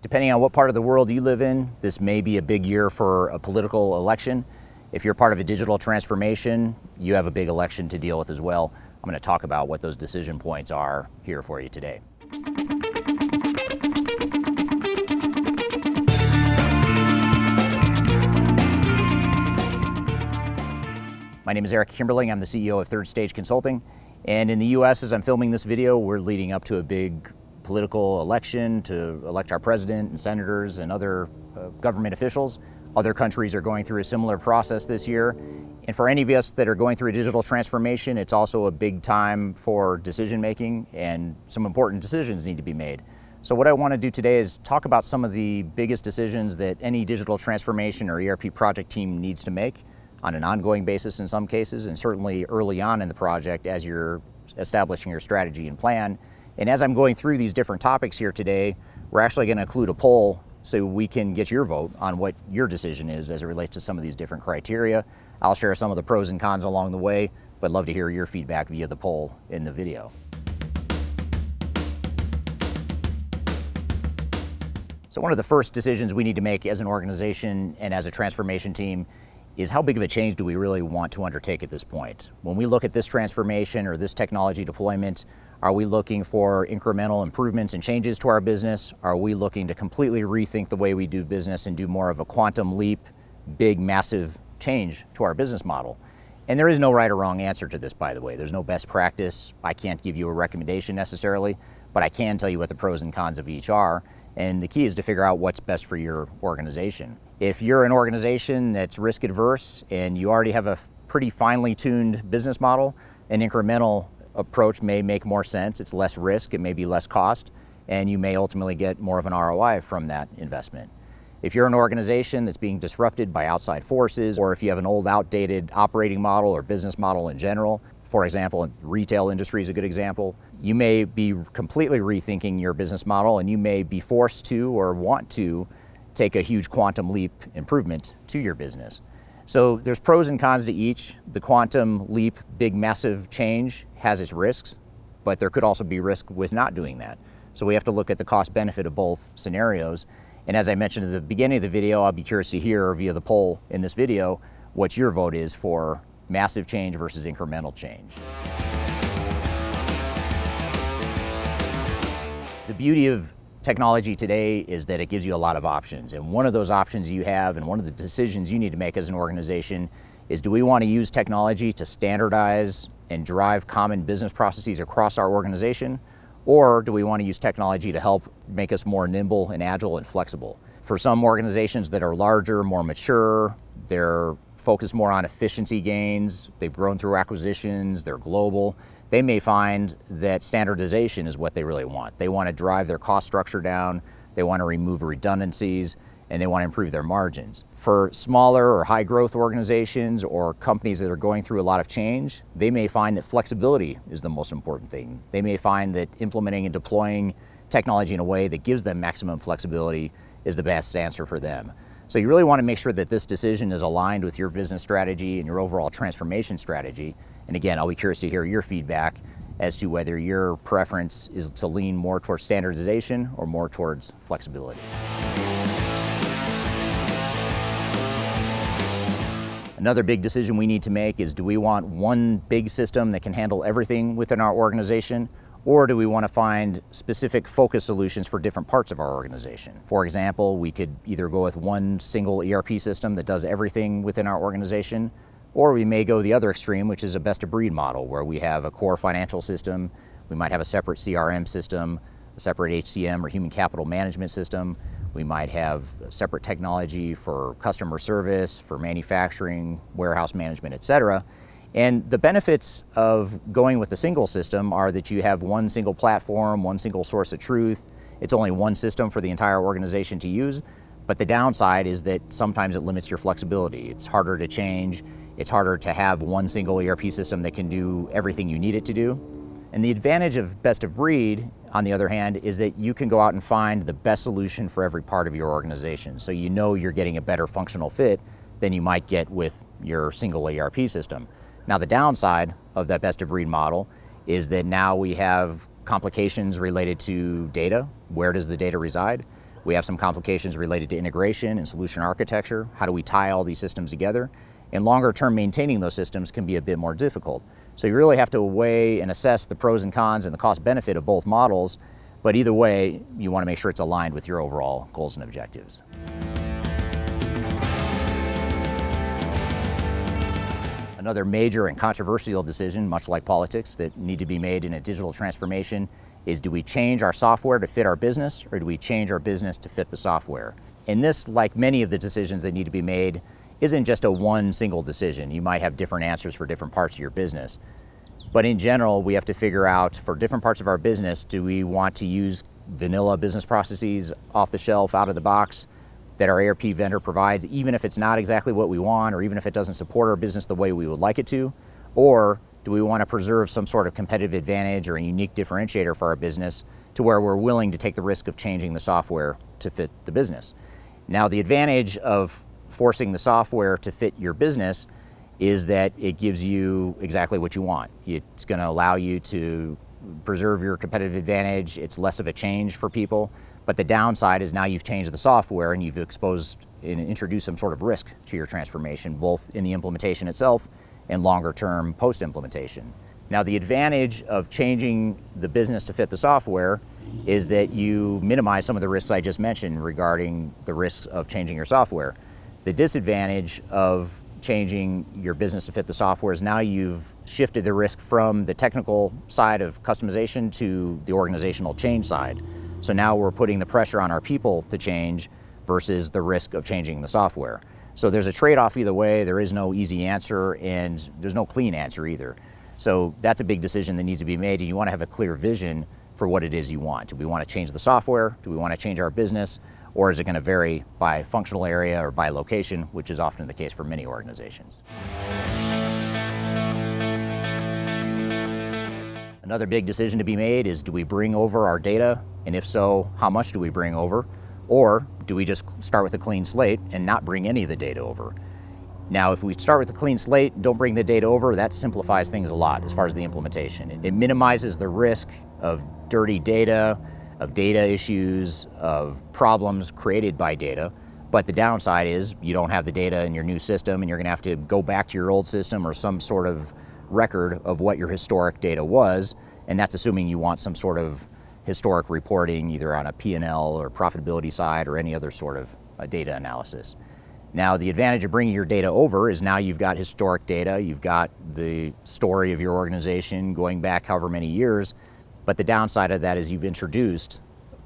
Depending on what part of the world you live in, this may be a big year for a political election. If you're part of a digital transformation, you have a big election to deal with as well. I'm going to talk about what those decision points are here for you today. My name is Eric Kimberling. I'm the CEO of Third Stage Consulting. And in the US, as I'm filming this video, we're leading up to a big political election to elect our president and senators and other government officials. Other countries are going through a similar process this year. And for any of us that are going through a digital transformation, it's also a big time for decision making, and some important decisions need to be made. So what I want to do today is talk about some of the biggest decisions that any digital transformation or ERP project team needs to make on an ongoing basis in some cases, and certainly early on in the project as you're establishing your strategy and plan. And as I'm going through these different topics here today, we're actually going to include a poll so we can get your vote on what your decision is as it relates to some of these different criteria. I'll share some of the pros and cons along the way, but love to hear your feedback via the poll in the video. So one of the first decisions we need to make as an organization and as a transformation team is how big of a change do we really want to undertake at this point? When we look at this transformation or this technology deployment, are we looking for incremental improvements and changes to our business? Are we looking to completely rethink the way we do business and do more of a quantum leap, big, massive change to our business model? And there is no right or wrong answer to this, by the way. There's no best practice. I can't give you a recommendation necessarily, but I can tell you what the pros and cons of each are. And the key is to figure out what's best for your organization. If you're an organization that's risk adverse and you already have a pretty finely tuned business model, an incremental approach may make more sense. It's less risk, it may be less cost, and you may ultimately get more of an ROI from that investment. If you're an organization that's being disrupted by outside forces, or if you have an old outdated operating model or business model in general, for example, retail industry is a good example, you may be completely rethinking your business model and you may be forced to or want to take a huge quantum leap improvement to your business. So there's pros and cons to each. The quantum leap, big massive change has its risks, but there could also be risk with not doing that. So we have to look at the cost benefit of both scenarios. And as I mentioned at the beginning of the video, I'll be curious to hear via the poll in this video what your vote is for massive change versus incremental change. The beauty of technology today is that it gives you a lot of options. And one of those options you have, and one of the decisions you need to make as an organization, is do we want to use technology to standardize and drive common business processes across our organization? Or do we want to use technology to help make us more nimble and agile and flexible? For some organizations that are larger, more mature, they're focused more on efficiency gains, they've grown through acquisitions, they're global, they may find that standardization is what they really want. They want to drive their cost structure down, they want to remove redundancies, and they want to improve their margins. For smaller or high growth organizations or companies that are going through a lot of change, they may find that flexibility is the most important thing. They may find that implementing and deploying technology in a way that gives them maximum flexibility is the best answer for them. So you really want to make sure that this decision is aligned with your business strategy and your overall transformation strategy. And again, I'll be curious to hear your feedback as to whether your preference is to lean more towards standardization or more towards flexibility. Another big decision we need to make is, do we want one big system that can handle everything within our organization? Or do we want to find specific focus solutions for different parts of our organization? For example, we could either go with one single ERP system that does everything within our organization, or we may go the other extreme, which is a best-of-breed model, where we have a core financial system, we might have a separate CRM system, a separate HCM or human capital management system, we might have separate technology for customer service, for manufacturing, warehouse management, etc. And the benefits of going with a single system are that you have one single platform, one single source of truth. It's only one system for the entire organization to use. But the downside is that sometimes it limits your flexibility. It's harder to change. It's harder to have one single ERP system that can do everything you need it to do. And the advantage of best of breed, on the other hand, is that you can go out and find the best solution for every part of your organization. So you know you're getting a better functional fit than you might get with your single ERP system. Now, the downside of that best of breed model is that now we have complications related to data. Where does the data reside? We have some complications related to integration and solution architecture. How do we tie all these systems together? And longer term, maintaining those systems can be a bit more difficult. So you really have to weigh and assess the pros and cons and the cost benefit of both models, but either way, you want to make sure it's aligned with your overall goals and objectives. Another major and controversial decision, much like politics, that need to be made in a digital transformation is, do we change our software to fit our business, or do we change our business to fit the software? And this, like many of the decisions that need to be made, isn't just a one single decision. You might have different answers for different parts of your business. But in general, we have to figure out, for different parts of our business, do we want to use vanilla business processes off the shelf, out of the box, that our ERP vendor provides, even if it's not exactly what we want, or even if it doesn't support our business the way we would like it to? Or do we want to preserve some sort of competitive advantage or a unique differentiator for our business to where we're willing to take the risk of changing the software to fit the business? Now, the advantage of forcing the software to fit your business is that it gives you exactly what you want. It's going to allow you to preserve your competitive advantage. It's less of a change for people. But the downside is now you've changed the software and you've exposed and introduced some sort of risk to your transformation, both in the implementation itself and longer term post-implementation. Now, the advantage of changing the business to fit the software is that you minimize some of the risks I just mentioned regarding the risks of changing your software. The disadvantage of changing your business to fit the software is now you've shifted the risk from the technical side of customization to the organizational change side. So now we're putting the pressure on our people to change versus the risk of changing the software. So there's a trade-off either way. There is no easy answer, and there's no clean answer either. So that's a big decision that needs to be made, and you want to have a clear vision for what it is you want. Do we want to change the software? Do we want to change our business? Or is it going to vary by functional area or by location, which is often the case for many organizations. Another big decision to be made is, do we bring over our data? And if so, how much do we bring over? Or do we just start with a clean slate and not bring any of the data over? Now, if we start with a clean slate and don't bring the data over, that simplifies things a lot as far as the implementation. It minimizes the risk of dirty data, of data issues, of problems created by data. But the downside is you don't have the data in your new system, and you're going to have to go back to your old system or some sort of record of what your historic data was, and that's assuming you want some sort of historic reporting, either on a P&L or profitability side or any other sort of data analysis. Now, the advantage of bringing your data over is now you've got historic data, you've got the story of your organization going back however many years, but the downside of that is you've introduced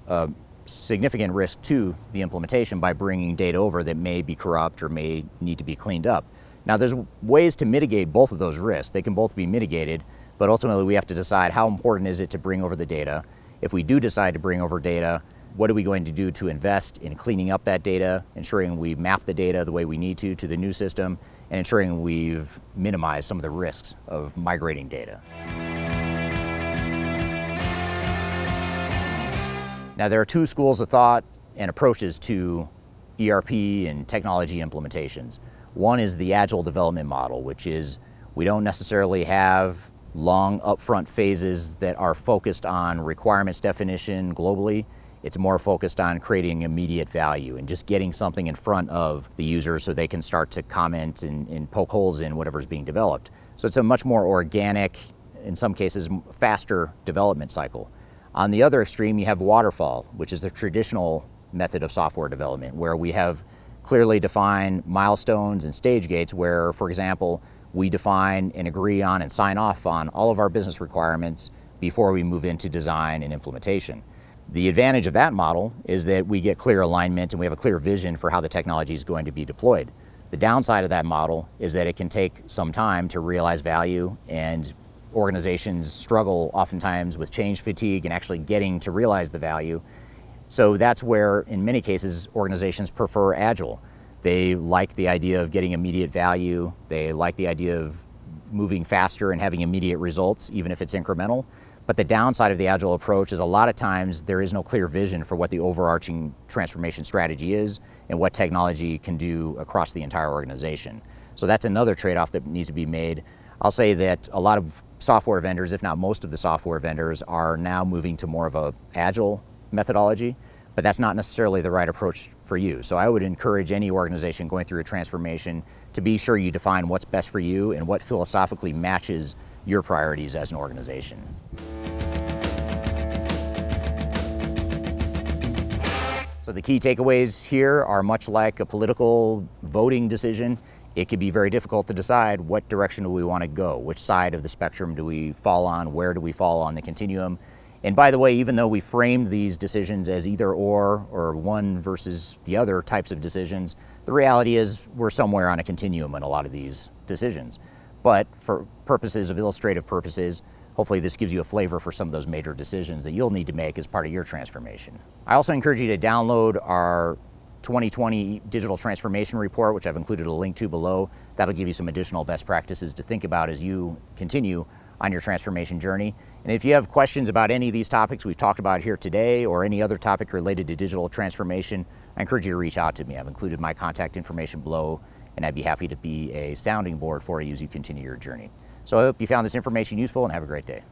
a significant risk to the implementation by bringing data over that may be corrupt or may need to be cleaned up. Now, there's ways to mitigate both of those risks. They can both be mitigated, but ultimately we have to decide how important is it to bring over the data. If we do decide to bring over data, what are we going to do to invest in cleaning up that data, ensuring we map the data the way we need to the new system, and ensuring we've minimized some of the risks of migrating data. Now, there are two schools of thought and approaches to ERP and technology implementations. One is the agile development model, which is we don't necessarily have long upfront phases that are focused on requirements definition globally. It's more focused on creating immediate value and just getting something in front of the user so they can start to comment and poke holes in whatever's being developed. So it's a much more organic, in some cases, faster development cycle. On the other extreme, you have Waterfall, which is the traditional method of software development, where we have clearly defined milestones and stage gates where, for example, we define and agree on and sign off on all of our business requirements before we move into design and implementation. The advantage of that model is that we get clear alignment and we have a clear vision for how the technology is going to be deployed. The downside of that model is that it can take some time to realize value, and organizations struggle oftentimes with change fatigue and actually getting to realize the value. So that's where, in many cases, organizations prefer Agile. They like the idea of getting immediate value. They like the idea of moving faster and having immediate results, even if it's incremental. But the downside of the Agile approach is a lot of times there is no clear vision for what the overarching transformation strategy is and what technology can do across the entire organization. So that's another trade-off that needs to be made. I'll say that a lot of software vendors, if not most of the software vendors, are now moving to more of a Agile methodology, but that's not necessarily the right approach for you. So I would encourage any organization going through a transformation to be sure you define what's best for you and what philosophically matches your priorities as an organization. So the key takeaways here are much like a political voting decision. It could be very difficult to decide what direction do we want to go, which side of the spectrum do we fall on, where do we fall on the continuum. And by the way, even though we framed these decisions as either or one versus the other types of decisions, the reality is we're somewhere on a continuum in a lot of these decisions. But for purposes of illustrative purposes, hopefully this gives you a flavor for some of those major decisions that you'll need to make as part of your transformation. I also encourage you to download our 2020 Digital Transformation Report, which I've included a link to below. That'll give you some additional best practices to think about as you continue on your transformation journey. And if you have questions about any of these topics we've talked about here today or any other topic related to digital transformation, I encourage you to reach out to me. I've included my contact information below, and I'd be happy to be a sounding board for you as you continue your journey. So I hope you found this information useful, and have a great day.